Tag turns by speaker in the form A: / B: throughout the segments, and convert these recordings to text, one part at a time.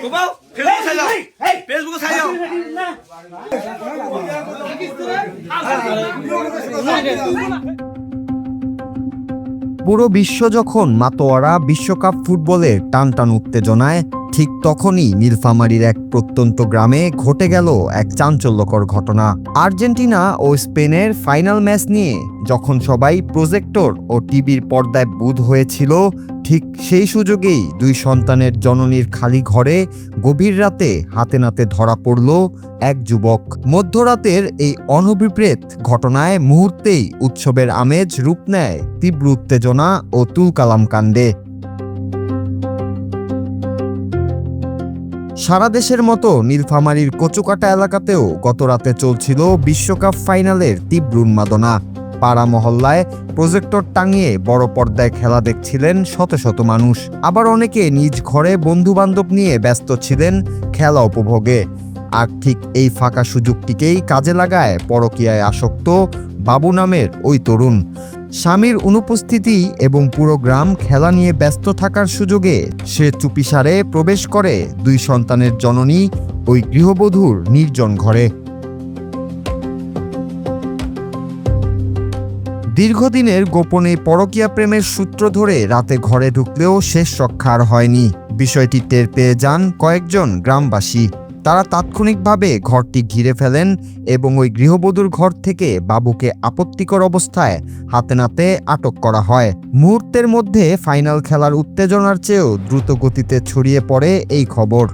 A: 고마워. 페이스북 살려. 페이스북 살려.
B: পুরো বিশ্ব যখন মাতোয়ারা বিশ্বকাপ ফুটবলের টানটান উত্তেজনায়, ঠিক তখনই নীলফামারীর এক প্রত্যন্ত গ্রামে ঘটে গেল এক চাঞ্চল্যকর ঘটনা। আর্জেন্টিনা ও স্পেনের ফাইনাল ম্যাচ নিয়ে যখন সবাই প্রজেক্টর ও টিভির পর্দায় বুঁদ হয়েছিল, ঠিক সেই সুযোগেই দুই সন্তানের জননীর খালি ঘরে গভীর রাতে হাতে নাতে ধরা পড়ল এক যুবক। মধ্যরাতের এই অনভিপ্রেত ঘটনায় মুহূর্তেই উৎসবের আমেজ রূপ নেয় তীব্র উত্তেজনা ও তুলকালাম কাণ্ডে। সারা দেশের মতো নীলফামারীর কচুকাটা এলাকাতেও গতরাতে চলছিল বিশ্বকাপ ফাইনালের তীব্র উন্মাদনা। পাড়া মহল্লায় প্রজেক্টর টাঙিয়ে বড় পর্দায় খেলা দেখছিলেন শত শত মানুষ। আবার অনেকে নিজ ঘরে বন্ধু-বান্ধব নিয়ে ব্যস্ত ছিলেন খেলা উপভোগে। আর ঠিক এই ফাঁকা সুযোগটিকেই কাজে লাগায় পরকীয়ায় আসক্ত বাবু নামের ওই তরুণ। স্বামীর অনুপস্থিতি এবং পুরো গ্রাম খেলা নিয়ে ব্যস্ত থাকার সুযোগে সে চুপিসারে প্রবেশ করে দুই সন্তানের জননী ওই গৃহবধূর নির্জন ঘরে। দীর্ঘদিনের গোপনে পরকীয়া প্রেমের সূত্র ধরে রাতে ঘরে ঢুকলেও শেষ রক্ষা আর হয়নি। বিষয়টি টের পেয়ে যান কয়েকজন গ্রামবাসী। তারা তাৎক্ষণিকভাবে ঘরটি ঘিরে ফেলেন এবং ওই গৃহবধূর ঘর থেকে বাবুকে আপত্তিকর অবস্থায় হাতে নাতে আটক করা হয়। মুহূর্তের মধ্যে ফাইনাল খেলার উত্তেজনার চেয়েও দ্রুত গতিতে ছড়িয়ে পড়ে এই খবর।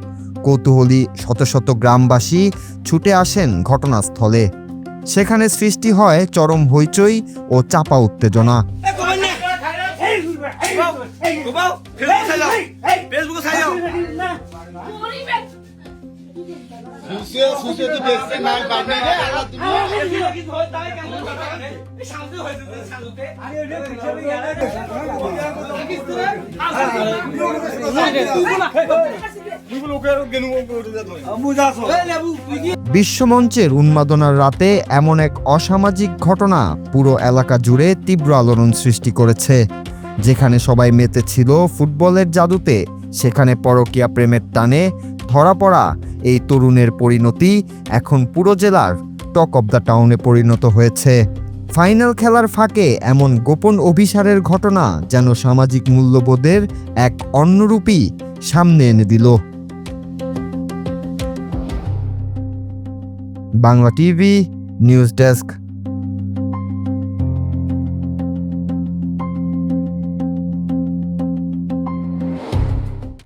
B: কৌতূহলী শত শত গ্রামবাসী ছুটে আসেন ঘটনাস্থলে। সেখানে সৃষ্টি হয় চরম হইচই ও চাপা উত্তেজনা। বিশ্বমঞ্চের উন্মাদনার রাতে এমন এক অসামাজিক ঘটনা পুরো এলাকা জুড়ে তীব্র আলোড়ন সৃষ্টি করেছে। যেখানে সবাই মেতেছিল ফুটবলের জাদুতে, সেখানে পরকীয়া প্রেমের টানে ধরা পড়া এই তরুণের পরিণতি এখন পুরো জেলার টক অব দ্য টাউনে পরিণত হয়েছে। ফাইনাল খেলার ফাঁকে এমন গোপন অভিসারের ঘটনা যেন সামাজিক মূল্যবোধের এক অন্যরূপই সামনে এনে দিল। Bangla TV news desk.